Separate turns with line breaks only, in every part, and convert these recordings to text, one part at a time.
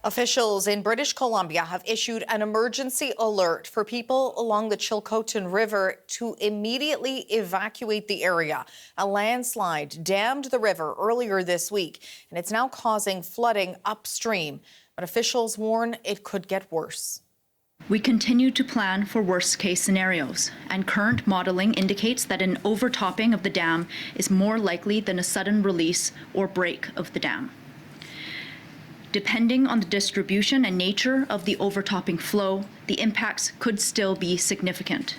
Officials in British Columbia have issued an emergency alert for people along the Chilcotin River to immediately evacuate the area. A landslide dammed the river earlier this week, and it's now causing flooding upstream. But officials warn it could get worse.
We continue to plan for worst-case scenarios, and current modelling indicates that an overtopping of the dam is more likely than a sudden release or break of the dam. Depending on the distribution and nature of the overtopping flow, the impacts could still be significant.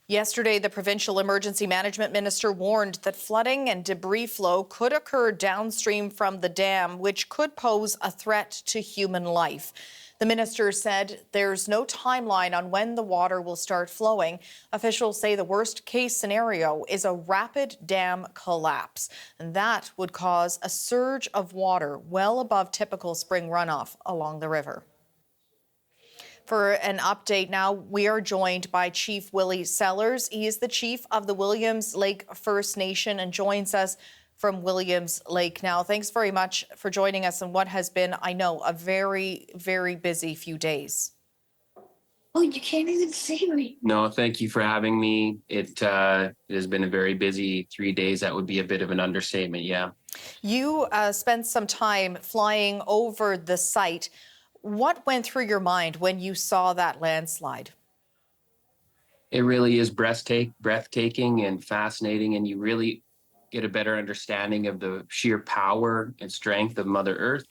Yesterday, the provincial emergency management minister warned that flooding and debris flow could occur downstream from the dam, which could pose a threat to human life. The minister said there's no timeline on when the water will start flowing. Officials say the worst-case scenario is a rapid dam collapse, and that would cause a surge of water well above typical spring runoff along the river. For an update now, we are joined by Chief Willie Sellars. He is the chief of the Williams Lake First Nation and joins us from Williams Lake now. Thanks very much for joining us in what has been, I know, a very, very busy few days.
Oh, you can't even see me.
No, thank you for having me. It has been a very busy 3 days. That would be a bit of an understatement, yeah.
You spent some time flying over the site. What went through your mind when you saw that landslide?
It really is breathtaking and fascinating, and you really get a better understanding of the sheer power and strength of Mother Earth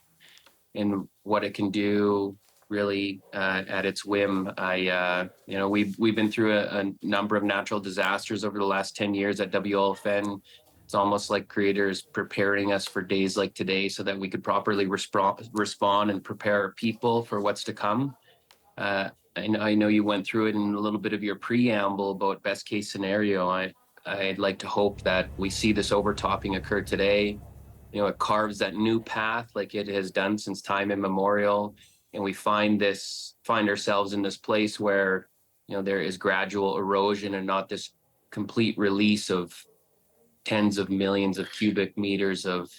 and what it can do really at its whim. We've been through a number of natural disasters over the last 10 years at WLFN. It's almost like creators preparing us for days like today so that we could properly respond and prepare our people for what's to come. I know you went through it in a little bit of your preamble about best case scenario. I'd like to hope that we see this overtopping occur today. You know, it carves that new path like it has done since time immemorial. And we find ourselves in this place where, you know, there is gradual erosion and not this complete release of tens of millions of cubic meters of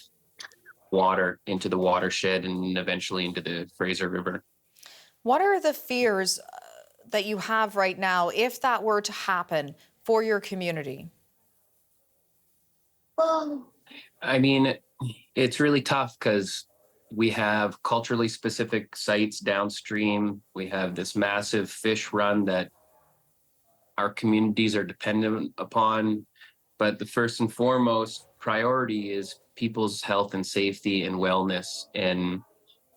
water into the watershed and eventually into the Fraser River.
What are the fears that you have right now if that were to happen for your community?
Oh.
I mean, it's really tough because we have culturally specific sites downstream. We have this massive fish run that our communities are dependent upon. But the first and foremost priority is people's health and safety and wellness. And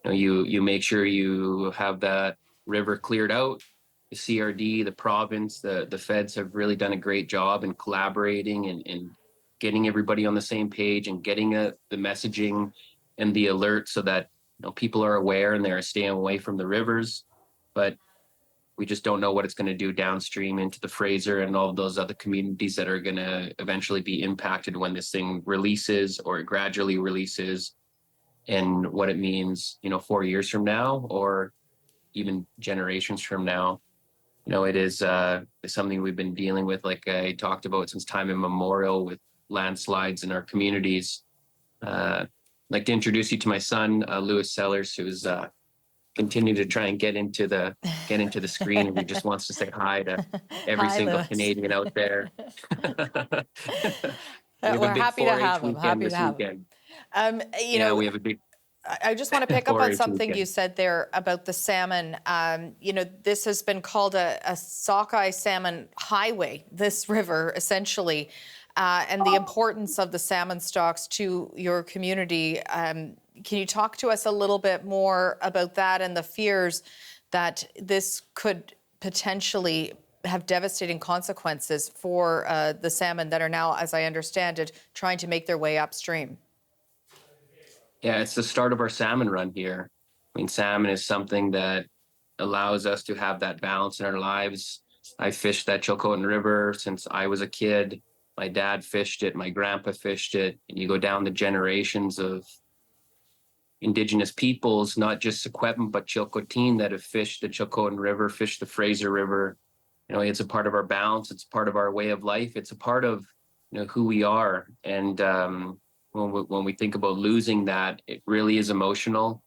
you make sure you have that river cleared out. The CRD, the province, the feds have really done a great job in collaborating and getting everybody on the same page and getting the messaging and the alert so that people are aware and they're staying away from the rivers. But we just don't know what it's going to do downstream into the Fraser and all of those other communities that are going to eventually be impacted when this thing releases or it gradually releases, and what it means, 4 years from now or even generations from now. It is something we've been dealing with, like I talked about, since time immemorial with landslides in our communities. I'd like to introduce you to my son, Willie Sellars, who's continue to try and get into the screen, and he just wants to say hi to every single
Lewis.
Canadian out there.
We're happy to have him. Happy to have him.
We have a big.
I just want to pick up on
4-H
something
weekend.
you said there about the salmon. This has been called a sockeye salmon highway, this river, essentially, and the importance of the salmon stocks to your community. Can you talk to us a little bit more about that and the fears that this could potentially have devastating consequences for the salmon that are now, as I understand it, trying to make their way upstream?
Yeah, it's the start of our salmon run here. I mean, salmon is something that allows us to have that balance in our lives. I fished that Chilcotin River since I was a kid. My dad fished it, my grandpa fished it, and you go down the generations of Indigenous peoples, not just Secwepemc, but Chilcotin, that have fished the Chilcotin River, fished the Fraser River. It's a part of our balance. It's part of our way of life. It's a part of who we are. And when we think about losing that, it really is emotional.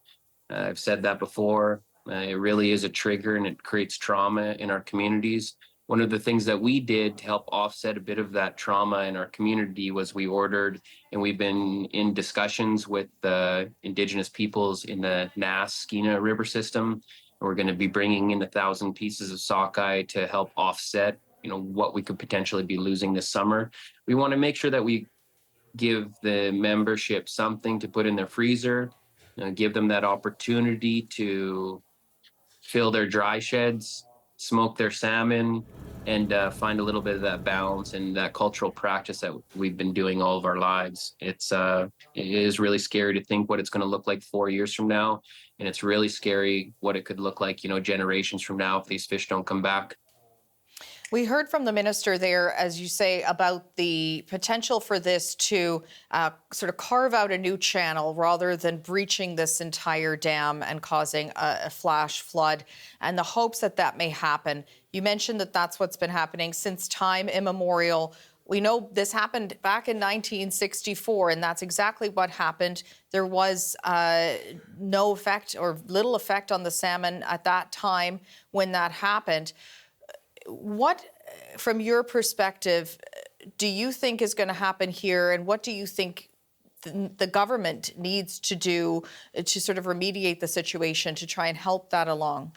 I've said that before. It really is a trigger and it creates trauma in our communities. One of the things that we did to help offset a bit of that trauma in our community was we ordered, and we've been in discussions with the Indigenous peoples in the Skeena River system. And we're going to be bringing in 1,000 pieces of sockeye to help offset, what we could potentially be losing this summer. We want to make sure that we give the membership something to put in their freezer, give them that opportunity to fill their dry sheds, smoke their salmon, and find a little bit of that balance and that cultural practice that we've been doing all of our lives. It is really scary to think what it's going to look like 4 years from now, and it's really scary what it could look like, generations from now if these fish don't come back.
We heard from the minister there, as you say, about the potential for this to sort of carve out a new channel rather than breaching this entire dam and causing a flash flood, and the hopes that that may happen. You mentioned that that's what's been happening since time immemorial. We know this happened back in 1964, and that's exactly what happened. There was no effect or little effect on the salmon at that time when that happened. What, from your perspective, do you think is going to happen here, and what do you think the government needs to do to sort of remediate the situation to try and help that along?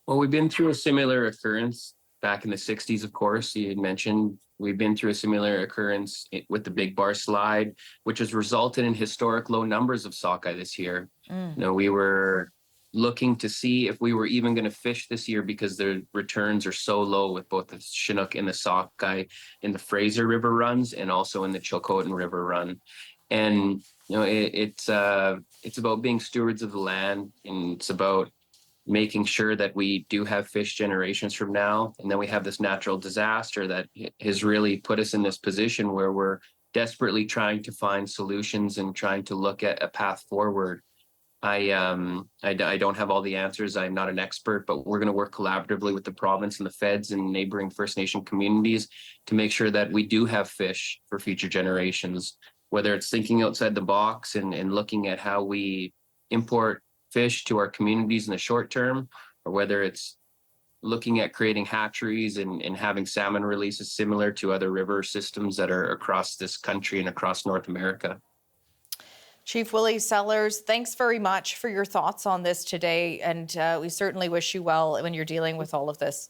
Well, we've been through a similar occurrence back in the 60s, of course. You had mentioned we've been through a similar occurrence with the Big Bar Slide, which has resulted in historic low numbers of sockeye this year. We were looking to see if we were even going to fish this year because the returns are so low with both the Chinook and the sockeye in the Fraser River runs and also in the Chilcotin River run. And it's about being stewards of the land, and it's about making sure that we do have fish generations from now. And then we have this natural disaster that has really put us in this position where we're desperately trying to find solutions and trying to look at a path forward. I don't have all the answers. I'm not an expert, but we're going to work collaboratively with the province and the feds and neighboring First Nation communities to make sure that we do have fish for future generations, whether it's thinking outside the box and looking at how we import fish to our communities in the short term, or whether it's looking at creating hatcheries and having salmon releases similar to other river systems that are across this country and across North America.
Chief Willie Sellars, thanks very much for your thoughts on this today, and we certainly wish you well when you're dealing with all of this.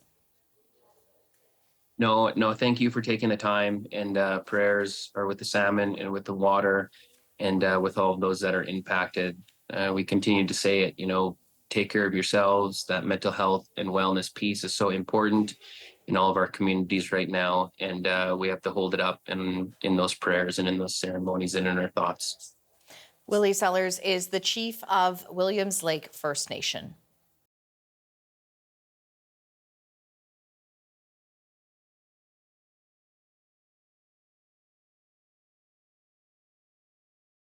No, thank you for taking the time, and prayers are with the salmon and with the water and with all of those that are impacted. We continue to say it, take care of yourselves. That mental health and wellness piece is so important in all of our communities right now, and we have to hold it up in those prayers and in those ceremonies and in our thoughts.
Willie Sellars is the chief of Williams Lake First Nation.